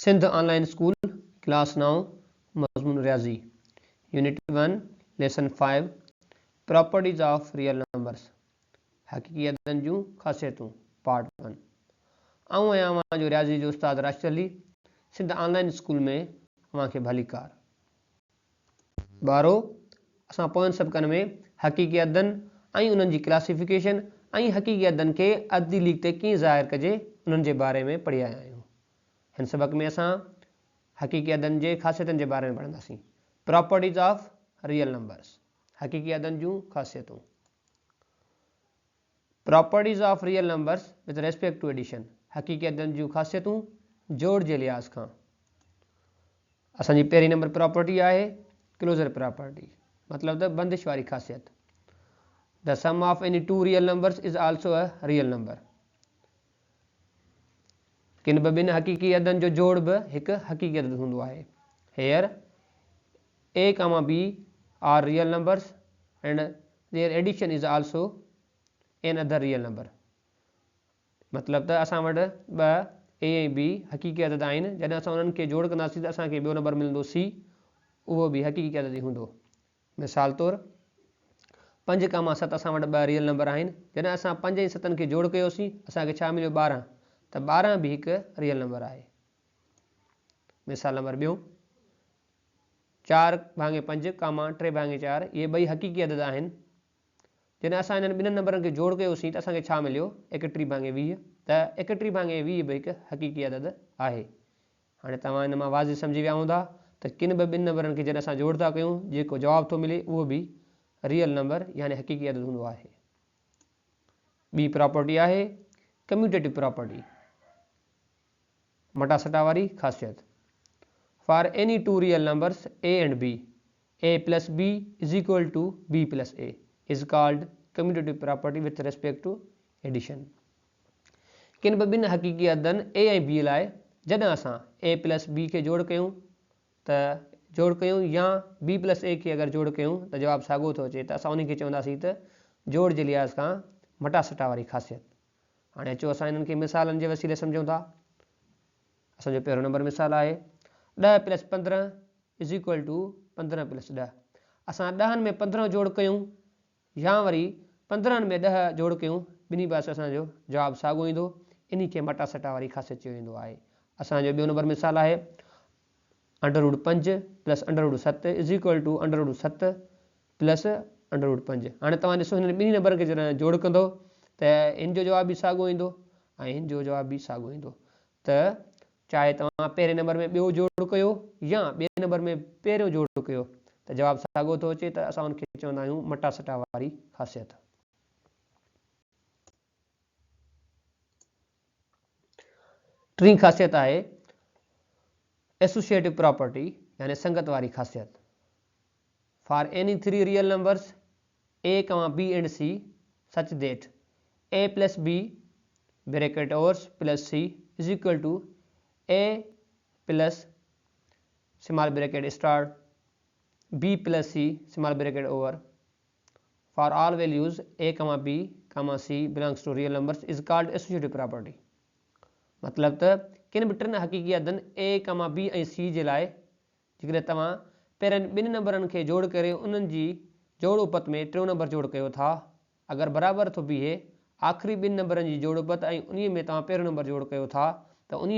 Sindh online school class 9 मजमून रियाजी unit 1 lesson 5 properties of real numbers हकीकी अददन जूं ख़ासियतूं पार्ट 1। आऊं आहियां अवां जो रियाज़ी जो उस्ताद राशिद अली सिंध ऑनलाइन स्कूल में अवां खे भलीकार। ॿारो असां पोयनि सबक़नि में हकीकी अददन ऐं उन्हनि जी क्लासिफिकेशन ऐं हकीकी अददन खे अददी लीक ते कीअं ज़ाहिर कजे उन्हनि जे बारे में पढ़ी आया आहियूं। हिन सबक़ में असां हकीकी अददन जे ख़ासियतुनि जे बारे में पढ़ंदासीं। प्रॉपर्टीज ऑफ रियल नंबर्स हकीकी अददन जूं ख़ासियतूं। Properties of real numbers with respect to addition हकीकी अददन जूं ख़ासियतूं जोड़ जे लिहाज़ खां। असांजी पहिरीं नंबर प्रॉपर्टी आहे क्लोजर प्रॉपर्टी, मतलब त बंदिश वारी ख़ासियत। The sum of any two real numbers is also a real number. किन बि ॿिनि हकीकी अददन जो जोड़ बि हिकु हकीकी अदद हूंदो आहे। Here a comma b are real numbers and their addition is also another real number. मतलब त असां वटि ॿ ए ऐं बी हकीकी अदद आहिनि, जॾहिं असां उन्हनि खे जोड़ कंदासीं त असांखे ॿियो नंबर मिलंदो सी, उहो बि हकीकी अदद ई हूंदो। मिसाल तौरु 5 कॉमा 7 असां वटि ॿ रियल नंबर आहिनि, जॾहिं असां 5 ऐं 7 खे जोड़ कयोसीं असांखे छा मिलियो 12, त 12 भी हिकु रियल नंबर आहे। मिसाल नंबर ॿियो 4/5 कॉमा 3/4 इहे ॿई हकीकी अदद आहिनि, जॾहिं असां इन्हनि ॿिन्हिनि नंबरनि खे जोड़ कयोसीं त असांखे छा मिलियो 31/20, त 31/20 बि हिकु हकीकी अदद आहे। हाणे तव्हां इन मां वाज़े सम्झी विया हूंदा त किन बि ॿिनि नंबरनि खे जॾहिं असां जोड़ था कयूं जेको जवाबु थो मिले उहो बि रियल नंबर यानी हकीकी अदद हूंदो आहे। ॿी प्रॉपर्टी आहे कम्यूटेटिव प्रॉपर्टी, मटा सटा वारी ख़ासियत। For any two real numbers a and b a plus b is equal to b plus a is called commutative property with respect to addition। किन बि ॿिनि हकीकी अददन a ऐं b लाइ जॾहिं असां a plus b खे जोड़ कयूं या b plus a खे अगरि जोड़ कयूं त जवाबु साॻियो थो अचे, त असां उन खे चवंदासीं त जोड़ जे लिहाज़ खां मटा सटा वारी ख़ासियत। हाणे अचो असां इन्हनि खे मिसालनि जे वसीले सम्झूं था। असांजो पहिरों नंबर मिसाल आहे 10 + 15 इज़ इक्वल टू 15 + 10। असां 10 में 15 जोड़ कयूं या वरी 15 में 10 जोड़ कयूं, ॿिन्ही पासे असांजो जवाबु साॻियो ईंदो। इन खे मटा सटा वारी ख़ासियत चयो वेंदो आहे। असांजो ॿियो नंबर मिसाल आहे √5 + √7 इज़ इक्वल टू √7 + √5। हाणे तव्हां ॾिसो हिन ॿिन्ही नंबर खे जॾहिं जोड़ कंदो त हिन जो जवाबु बि साॻियो ईंदो ऐं हिन जो जवाबु बि साॻियो ईंदो। त चाहे तव्हां पहिरें नंबर में ॿियो जोड़ कयो या ॿिए नंबर में पहिरियों जोड़ कयो त जवाबु साॻियो थो अचे, त असां उनखे चवंदा आहियूं मटा सटा वारी ख़ासियत। टीं ख़ासियत आहे एसोसिएटिव प्रॉपर्टी यानी संगत वारी ख़ासियत। For any 3 real numbers a, b and c such that a plus b bracket overs plus c is equal to a plus small bracket start b plus c small bracket over for all values a, b, c belongs to real numbers is called associative property। मतलब त किन बि टिनि हकीकी अददन a, b ऐं c जे लाइ जेकॾहिं तव्हां पहिरियनि ॿिनि नंबरनि खे जोड़ करे उन्हनि जी जोड़ उपत में टियों नंबर जोड़ कयो था, अगरि बराबरि थो बीहे आख़िरी ॿिनि नंबरनि जी जोड़ उपत ऐं उन में तव्हां पहिरियों नंबर जोड़ कयो था त उन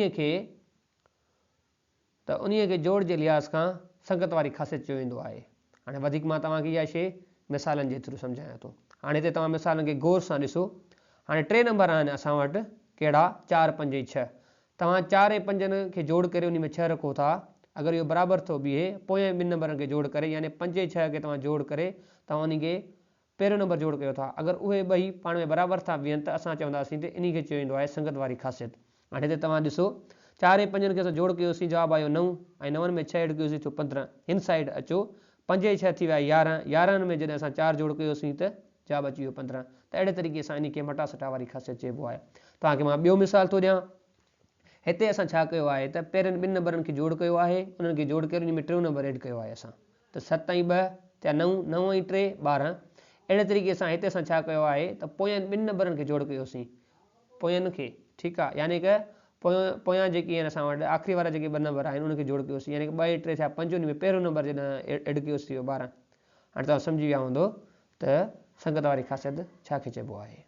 खे जोड़ जे लिहाज़ खां संगत वारी ख़ासियत चयो वेंदो आहे। हाणे वधीक मां तव्हांखे इहा शइ मिसालनि जे थ्रू सम्झायां थो। हाणे हिते तव्हां मिसालनि खे गौर सां ॾिसो। हाणे 3 नंबर आहिनि असां वटि कहिड़ा 4, 5 ऐं 6। तव्हां 4 ऐं 5 खे जोड़ करे उन में 6 रखो था, अगरि इहो बराबरि थो बीहे पोइ ॿिनि नंबरनि खे जोड़ करे यानी 5 ऐं 6 खे तव्हां जोड़ करे तव्हां उन खे पहिरियों नंबर जोड़ कयो था, अगरि उहे ॿई पाण में बराबरि था बीहनि त असां चवंदासीं त इन खे चयो वेंदो आहे संगत वारी ख़ासियत। हाणे हिते तव्हां ॾिसो 4 ऐं 5 खे असां जोड़ कयोसीं, जवाबु आयो 9 ऐं 9 में 6 ऐड कयोसीं थियो 15। हिन साइड अचो 5 ऐं 6 थी विया 11, 11 में जॾहिं असां 4 जोड़ कयोसीं त जवाबु अची वियो 15। त अहिड़े तरीक़े सां इन खे मटा सटा वारी ख़ासियत चइबो आहे। तव्हांखे मां ॿियो मिसाल थो ॾियां। हिते असां छा कयो आहे त पहिरियों ॿिनि नंबरनि खे जोड़ कयो आहे, उन्हनि खे जोड़ करे उन में टियों नंबर ऐड कयो आहे असां, त 7 ऐं 2 थिया 9, 9 ऐं 3 12। अहिड़े तरीक़े सां हिते असां छा कयो आहे त पोयनि ॿिनि नंबरनि खे जोड़ कयोसीं पोयनि खे, ठीकु आहे, यानी कि पोयां जेकी आहिनि असां वटि आख़िरी वारा जेके 2 नंबर आहिनि उनखे जोड़ कयोसीं, यानी कि 2 ऐं 3 थिया 5, उन में पहिरियों नंबर जॾहिं एड कयोसीं थी वियो 12। हाणे तव्हां सम्झी विया हूंदो त संगत वारी ख़ासियत छाखे चइबो आहे।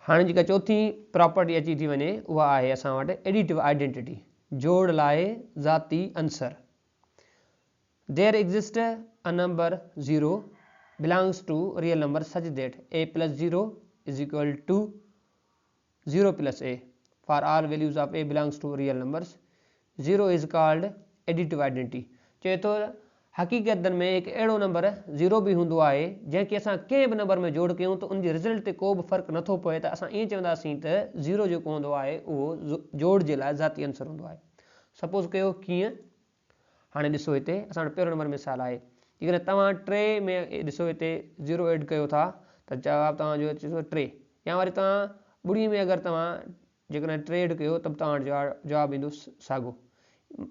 हाणे जेका चौथी प्रॉपर्टी अची थी वञे उहा आहे असां वटि एडिटिव आइडेंटिटी, जोड़ लाइ ज़ाती अंसर। There exist a number 0 belongs to real number such that a plus 0 is equal to 0 plus a for all values of a belongs to real numbers। 0 is called additive identity। चए थो हक़ीक़तन में हिकु अहिड़ो number 0 बि हूंदो आहे जंहिंखे असां कंहिं बि नंबर में जोड़ कयूं त उनजे रिज़ल्ट ते को बि फ़र्क़ु नथो पए, त असां ईअं चवंदासीं त 0 जेको हूंदो आहे उहो जोड़ जे लाइ ज़ाती अंसर हूंदो आहे। सपोज़ कयो कीअं, हाणे ॾिसो हिते असां वटि पहिरियों नंबर मिसाल आहे, जेकॾहिं तव्हां 3 में ॾिसो हिते 0 ऐड कयो था त जवाबु तव्हांजो अचे थो 3, या वरी तव्हां 0 में अगरि तव्हां जेकॾहिं 3 ऐड कयो त तव्हां वटि जवाबु ईंदो साॻियो।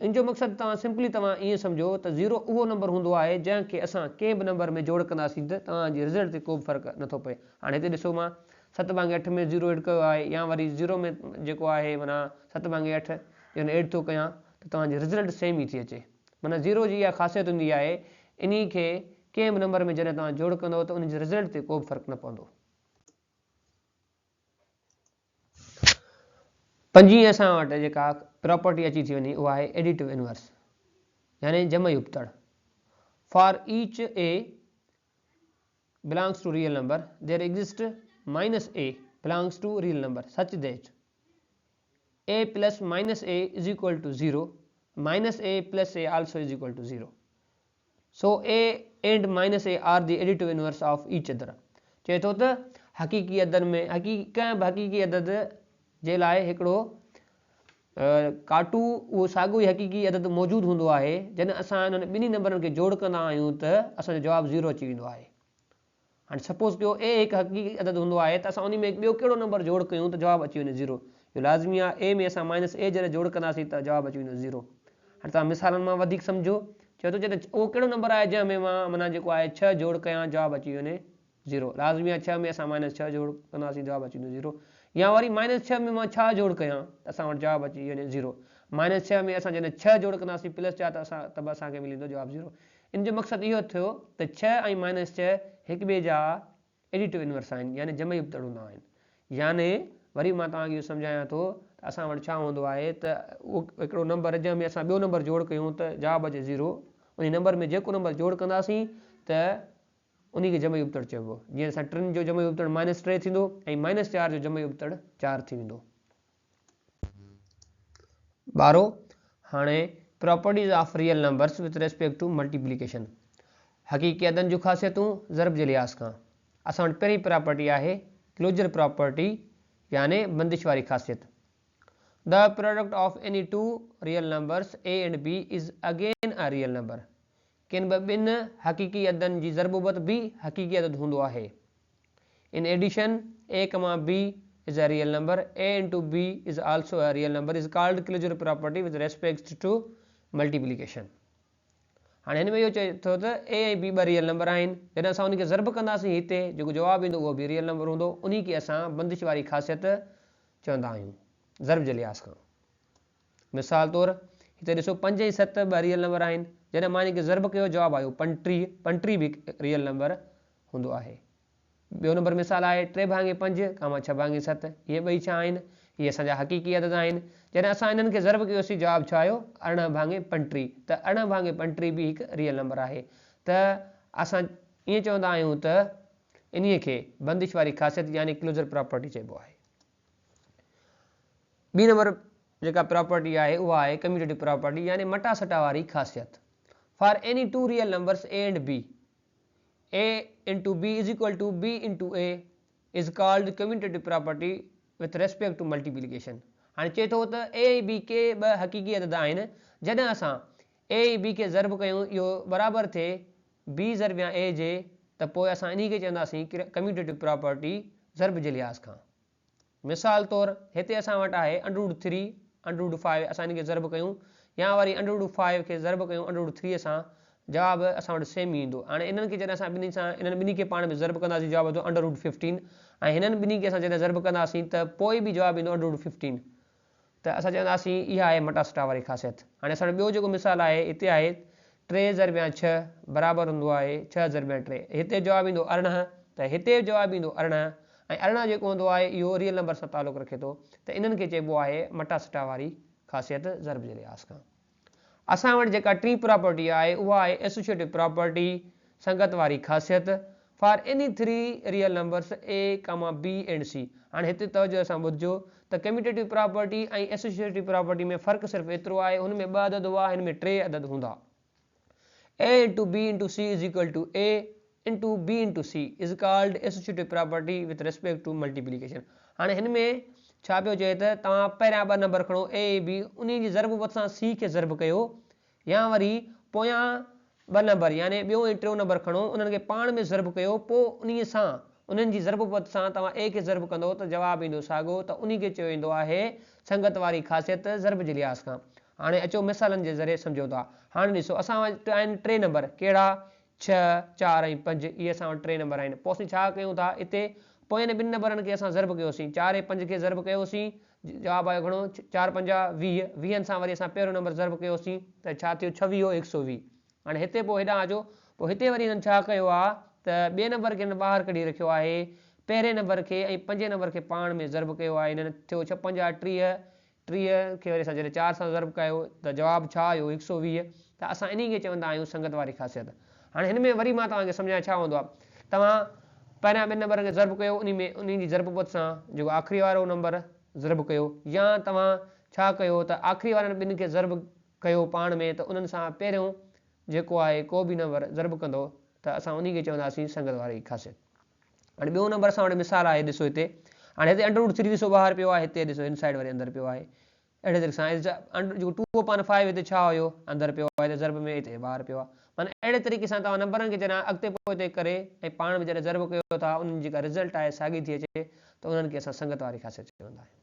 इन जो मक़सदु तव्हां सिंपली तव्हां ईअं सम्झो त 0 उहो नंबर हूंदो आहे जंहिंखे असां कंहिं बि नंबर में जोड़ कंदासीं त तव्हांजे रिज़ल्ट ते को बि फ़र्क़ु नथो पए। हाणे हिते ॾिसो मां 7/8 में 0 ऐड कयो आहे, या वरी 0 में जेको आहे माना 7/8 जॾहिं ऐड थो कयां त तव्हांजी रिज़ल्ट सेम ई थी अचे। माना 0 जी इहा ख़ासियत हूंदी आहे, इन खे कंहिं बि नंबर में जॾहिं तव्हां जोड़ कंदव त उनजे रिज़ल्ट ते को बि फ़र्क़ु न पवंदो। 5 असां वटि जेका प्रॉपर्टी अची थी वञे उहा आहे एडिटिव इनवर्स, यानी जमई उपतड़। For each A belongs to real number there exists minus a belongs to real number such that a plus minus a is equal to 0, minus a plus a also is equal to 0। so a and minus a are the additive inverse of each other। चए थो त हक़ीक़ी अदद में कंहिं बि हक़ीक़ी अदद जे लाइ हिकिड़ो काटू उहो साॻियो ई हक़ीक़ी अदद मौजूदु हूंदो आहे। जॾहिं असां इन्हनि ॿिन्ही नंबरनि खे जोड़ कंदा आहियूं त असांजो जवाबु 0 अची वेंदो आहे। हाणे सपोज़ कयो ए हिकु हक़ीक़ी अदद हूंदो आहे त असां उन में ॿियो कहिड़ो नंबर जोड़ कयूं त जवाबु अची वञे 0। इहो लाज़मी आहे, ए में असां माइनस ए जॾहिं जोड़ कंदासीं त जवाबु अची वेंदो 0। हाणे तव्हां मिसालनि मां वधीक सम्झो, चए थो जॾहिं उहो कहिड़ो नंबर आहे जंहिंमें मां माना जेको आहे 6 जोड़ कयां जवाबु अची वञे 0। लाज़मी आहे 6 में असां -6 जोड़ कंदासीं जवाबु अची वेंदो 0, या वरी -6 में मां छा जोड़ कयां त असां वटि जवाबु अची वञे 0। -6 में असां जॾहिं 6 जोड़ कंदासीं +4 त बि असांखे मिली वेंदो जवाबु 0। इन जो मक़सदु इहो थियो त 6 ऐं -6 हिक ॿिए जा एडिटिव इनवर्स आहिनि, यानी जमई उपतड़ हूंदा आहिनि। यानी वरी मां तव्हांखे इहो सम्झायां थो त असां वटि छा हूंदो आहे त उहो हिकिड़ो नंबर जंहिंमें असां ॿियो नंबर जोड़ कयूं त जवाबु अचे 0, उन नंबर में जेको नंबर जोड़ कंदासीं त उन खे जमई उपतड़ चइबो। जीअं असां 3 जो जमई उपतड़ -3 थींदो ऐं -4 जो जमई उपतड़ 4 थी वेंदो। 12 हाणे properties of real numbers with respect to multiplication, हक़ीक़ी अददनि जूं ख़ासियतूं ज़रब जे लिहाज़ खां। असां वटि पहिरीं प्रॉपर्टी आहे क्लोजर प्रॉपर्टी, यानी बंदिश वारी ख़ासियत। The product of any two real numbers a and b is again a real number. किन बि ॿिनि हक़ीक़ी अददनि जी ज़रबूबत बि हक़ीक़ी अदद हूंदो आहे। In addition a, b is a real number, a into b is also a real number is called closure property with respect to multiplication। हाणे हिन में इहो चए थो त a ऐं b ॿ रियल नंबर आहिनि, जॾहिं असां उनखे ज़रब कंदासीं हिते जेको जवाबु ईंदो उहो बि रियल नंबर हूंदो, उन खे असां बंदिश वारी ख़ासियत चवंदा आहियूं ज़रब जे लिहाज़ खां। मिसाल तौरु हिते ॾिसो 5 ऐं 7 ॿ रियल नंबर आहिनि, जॾहिं मां इनखे ज़रब कयो जवाबु आयो 35 बि रियल नंबर हूंदो आहे। ॿियो नंबर मिसाल आहे 3/5 6/7, इहे ॿई छा आहिनि, इहे असांजा हक़ीक़ी अदद आहिनि। जॾहिं असां इन्हनि खे ज़रब कयोसीं जवाबु छा आयो 18/35, त 18/35 बि हिकु रियल नंबर आहे। त असां ईअं चवंदा आहियूं त इन खे बंदिश वारी ख़ासियत यानी क्लोजर प्रॉपर्टी चइबो आहे। ॿी नंबर जेका प्रॉपर्टी आहे उहा आहे कम्यूटेटिव प्रॉपर्टी, यानी मटा सटा वारी ख़ासियत। For any two real numbers a and b, a into b is equal to b into a is called commutative property with respect to multiplication। हाणे चए थो त a ऐं b के ॿ हक़ीक़ी अदद आहिनि, जॾहिं असां a ऐं b खे ज़रब कयूं इहो बराबरि थिए b ज़रब या a जे, त पोइ असां इन खे चवंदासीं कम्यूटेटिव प्रॉपर्टी ज़रब जे लिहाज़ खां। मिसाल तौरु हिते असां वटि आहे √3 √5, असां इन खे ज़रब कयूं, या वरी √5 खे ज़रब कयूं √3 सां जवाब असां वटि सेम ई ईंदो। हाणे इन्हनि खे जॾहिं असां इन्हनि ॿिन्ही खे पाण में ज़र्ब कंदासीं जवाब ईंदो √15 ऐं हिननि ॿिन्ही खे असां जॾहिं ज़र्ब कंदासीं त पोइ बि जवाब ईंदो √15। त असां चवंदासीं इहा आहे मटा सटा वारी ख़ासियत। हाणे असां ॿियो जेको मिसाल आहे हिते आहे 3 ज़रबिया 6 बराबरि हूंदो आहे 6 ज़रबिया 3। हिते जवाबु ईंदो 18 त हिते जवाबु ईंदो 18 ऐं 18 जेको हूंदो आहे इहो रियल नंबर सां तालुक़ु रखे थो त इन्हनि खे चइबो आहे मटा सटा वारी ख़ासियत ज़र्ब जे लिहाज़ खां। असां वटि जेका टी प्रॉपर्टी आहे उहा आहे एसोसिएटिव प्रॉपर्टी संगत वारी ख़ासियत for any 3 real numbers A, B and C। हाणे हिते तवजो सां ॿुधिजो त कम्यूटेटिव प्रॉपर्टी ऐं एसोसिएटिव प्रॉपर्टी में फ़र्क़ु सिर्फ़ु एतिरो आहे हुन में 2 अदद हुआ हिन में 3 अदद हूंदा। A into B into C is equal to A into B into C is called associative property with respect to multiplication। हाणे हिन में छा पियो चए त तव्हां पहिरियां 2 नंबर खणो A B उन जी ज़र्ब वटि सां C खे ज़र्ब कयो या वरी पोयां 2 नंबर यानी ॿियों ऐं टियों नंबर खणो उन्हनि खे पाण में ज़र्ब कयो पोइ उन्हीअ सां उन्हनि जी ज़र्ब वटि सां तव्हां A खे ज़र्ब कंदो त जवाबु ईंदो साॻियो त उन खे चयो वेंदो आहे संगत वारी ख़ासियत ज़र्ब जे लिहाज़ खां। हाणे अचो मिसालनि जे ज़रिए सम्झो था। हाणे ॾिसो असां वटि आहिनि 3 नंबर कहिड़ा 6 4 ऐं 5 इहे असां वटि 3 नंबर आहिनि। पोइ असीं छा कयूं था हिते पोइ हिन 2 नंबरनि खे असां ज़र्ब कयोसीं 4 ऐं 5 खे ज़र्ब कयोसीं जवाबु आयो घणो 4 5 20 20 सां वरी असां पहिरियों नंबर ज़र्ब कयोसीं त छा थियो 26 120। हाणे हिते पोइ हेॾां अचो पोइ हिते वरी हिननि छा कयो आहे त 2 नंबर खे हिन ॿाहिरि कढी रखियो आहे पहिरें नंबर खे ऐं 5 नंबर खे पाण में ज़र्ब कयो आहे हिननि थियो 6 5 30 खे वरी असां जॾहिं 4 सां ज़र्ब कयो त जवाबु छा आयो 120। त असां इन खे चवंदा आहियूं संगत वारी ख़ासियत। हाणे हिन में वरी मां तव्हांखे सम्झायां छा हूंदो आहे तव्हां पहिरियां 2 नंबर खे ज़र्ब कयो उन जी ज़र्ब वटि सां जेको आख़िरी वारो नंबर ज़र्ब कयो या तव्हां छा कयो त आख़िरी वारनि 2 खे ज़र्ब कयो पाण में त उन्हनि सां पहिरियों जेको आहे को बि नंबर ज़र्ब कंदो त असां उन खे चवंदासीं संगत वारी ख़ासियत। हाणे ॿियो नंबर असां वटि मिसाल आहे ॾिसो हिते हाणे हिते √3 ॾिसो ॿाहिरि पियो आहे हिते ॾिसो हिन साइड वरी अंदरि पियो आहे अहिड़े तरीक़े सां जेको 2/5 हिते छा हुयो अंदरि पियो आहे हिते ज़र्ब में हिते ॿाहिरि पियो आहे माना अहिड़े तरीक़े सां तव्हां नंबरनि खे जॾहिं अॻिते पोइ करे ऐं पाण में जॾहिं ज़र्ब कयो था उन्हनि जी जेका रिज़ल्ट आहे साॻी थी अचे त उन्हनि खे असां संगत वारी ख़ासियत चवंदा आहियूं।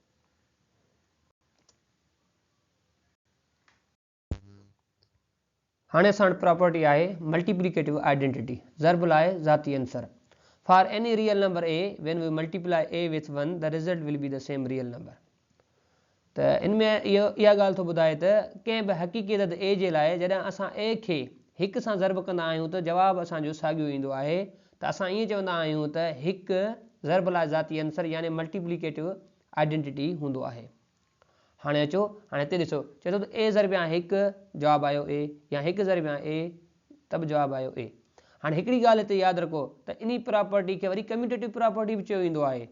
हाणे असां वटि प्रॉपर्टी आहे मल्टीप्लिकेटिव आइडेंटिटी ज़र्ब लाइ ज़ाती Ansar for any real number A when we multiply A with 1 the result will be the same real number। त इन में इहा ॻाल्हि थो ॿुधाए त कंहिं बि हक़ीक़ी अदद A जे लाइ जॾहिं असां A खे 1 सां ज़र्ब कंदा आहियूं त जवाबु असांजो साॻियो ईंदो आहे त असां ईअं चवंदा आहियूं त 1 ज़र्ब लाइ ज़ाती अंसर यानी मल्टीप्लिकेटिव आइडेंटिटी हूंदो आहे। हाणे अचो हाणे हिते ॾिसो चए थो त A ज़रबिया 1 जवाबु आयो A या 1 ज़रबिया A त बि जवाबु आयो A। हाणे हिकिड़ी ॻाल्हि हिते यादि रखो त इन प्रॉपर्टी खे वरी कम्यूटेटिव प्रॉपर्टी बि चयो वेंदो आहे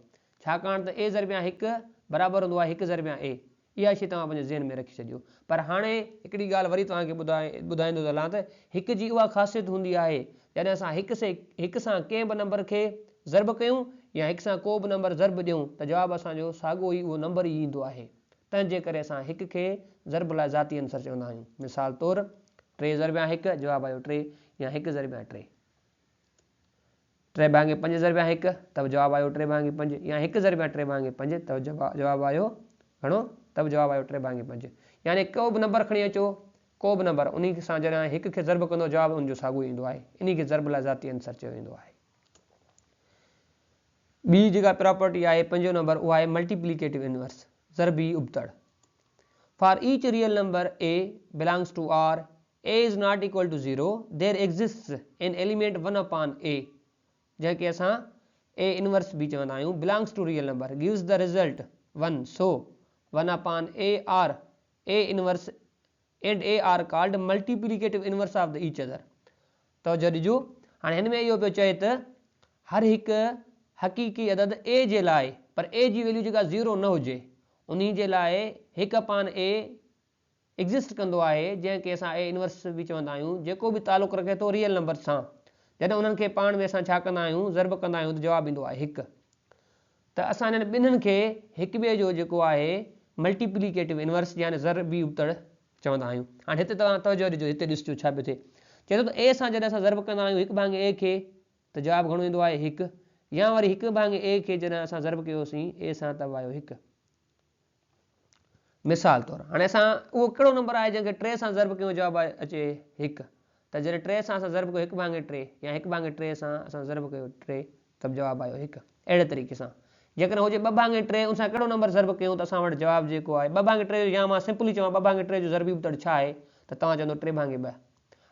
छाकाणि त A ज़रबिया 1 बराबरि हूंदो आहे 1 ज़रबिया A। इहा शइ तव्हां पंहिंजे ज़हन में रखी छॾियो। पर हाणे हिकिड़ी ॻाल्हि वरी तव्हांखे ॿुधाईंदो त हलां त 1 जी उहा ख़ासियत हूंदी आहे जॾहिं असां 1 सां कंहिं बि नंबर खे ज़र्ब कयूं या 1 सां को बि नंबर ज़र्ब ॾियूं त जवाबु असांजो साॻियो ई उहो नंबर ई ईंदो आहे। तंहिंजे करे असां 1 खे ज़र्ब लाइ ज़ाती अंसर चवंदा आहियूं। मिसाल तौरु 3 ज़रबिया 1 जवाबु आयो 3 या 1 ज़रबिया 3 3 भाङे 5 ज़रबिया 1 त बि जवाबु आयो 3 भाङे 5 या 1 ज़रबिया 3 भाङे 5 त जवाबु आयो घणो त बि जवाबु आयो 3 भाङे 5। यानी को बि नंबर खणी अचो को बि नंबर उन सां जॾहिं 1 खे ज़र्ब कंदो जवाबु उनजो साॻियो ईंदो आहे इन खे ज़र्ब लाइ ज़ाती अंसर चयो वेंदो आहे। ॿी जेका प्रॉपर्टी आहे 5 नंबर उहा आहे मल्टीप्लिकेटिव इनवर्स ज़रबी उबतड़। For each real number A belongs to R, A is not equal to 0, there exists an element 1/A जंहिंखे असां A inverse बि चवंदा आहियूं belongs to real number gives the result 1 so 1/A R A inverse and A are called multiplicative inverse of each other। तवजो ॾिजो हाणे हिन में इहो पियो चए त हर हिकु हक़ीक़ी अदद A जे लाइ पर A जी वैल्यू जेका 0 न हुजे उन जे लाइ 1/A एग्ज़िस्ट कंदो आहे जंहिंखे असां A इनवर्स बि चवंदा आहियूं जेको बि तालुक़ु रखे थो रियल नंबर सां जॾहिं उन्हनि खे पाण में असां छा कंदा आहियूं ज़र्ब कंदा आहियूं त जवाबु ईंदो आहे 1। त असां हिननि ॿिन्हिनि खे हिक ॿिए जो जेको आहे मल्टीप्लिकेटिव इनवर्स यानी ज़रबी उबतड़ चवंदा आहियूं। हाणे हिते तव्हां तवजो ॾिजो हिते ॾिसजो छा पियो थिए चए थो त A सां जॾहिं असां ज़र्ब कंदा आहियूं 1/A खे त जवाबु घणो ईंदो आहे 1 या वरी 1/A खे जॾहिं असां ज़र्ब कयोसीं A सां त आयो 1। मिसाल तौरु हाणे असां उहो कहिड़ो नंबर आहे जंहिंखे 3 सां ज़र्ब कयूं जवाबु अचे 1 त त जॾहिं 3 सां असां ज़र्ब कयो 1 भाङे 3 या 1 भाङे 3 सां असां ज़र्ब कयो 3 त जवाबु आयो 1। अहिड़े तरीक़े सां जेकॾहिं हुजे 2 भाङे 3 उन सां कहिड़ो नंबर ज़र्ब कयूं त असां वटि जवाबु जेको आहे 2 भाङे 3 या मां सिंपली चवां 2 भाङे 3 जो ज़र्बी उबतड़ छा आहे त तव्हां चवंदो 3 भाङे 2।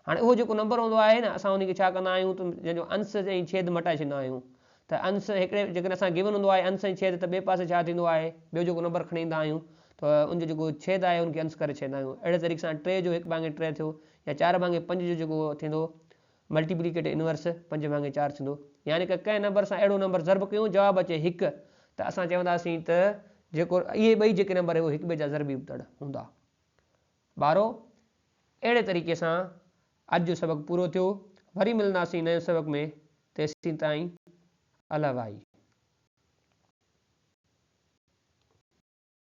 हाणे उहो जेको नंबर हूंदो आहे न असां उनखे छा कंदा आहियूं त जंहिंजो अंश ऐं छेद मटाए छॾींदा आहियूं त अंश हिकिड़े जेकॾहिं असां गिवन हूंदो आहे अंश ऐं छेद त ॿिए पासे छा थींदो आहे ॿियो जेको नंबर खणी ईंदा आहियूं त उनजो जेको छेद आहे उनखे अंश करे छॾींदा आहियूं। अहिड़े तरीक़े सां 3 जो 1 भाङे 3 थियो या 4 भाङे 5 जो जेको थींदो मल्टीप्लिकेट इनवर्स 5 भाङे 4 थींदो। यानी कि कंहिं नंबर सां अहिड़ो नंबर ज़र्ब कयूं जवाबु अचे 1 त असां चवंदासीं त जेको इहे ॿई जेके नंबर आहे उहे हिक ॿिए जा ज़र्बी उबतड़ हूंदा। ॿारो अहिड़े तरीक़े सां अॼु जो सबक़ु पूरो थियो। वरी मिलंदासीं नए सबक़ में। तेसीं ताईं अला भाई।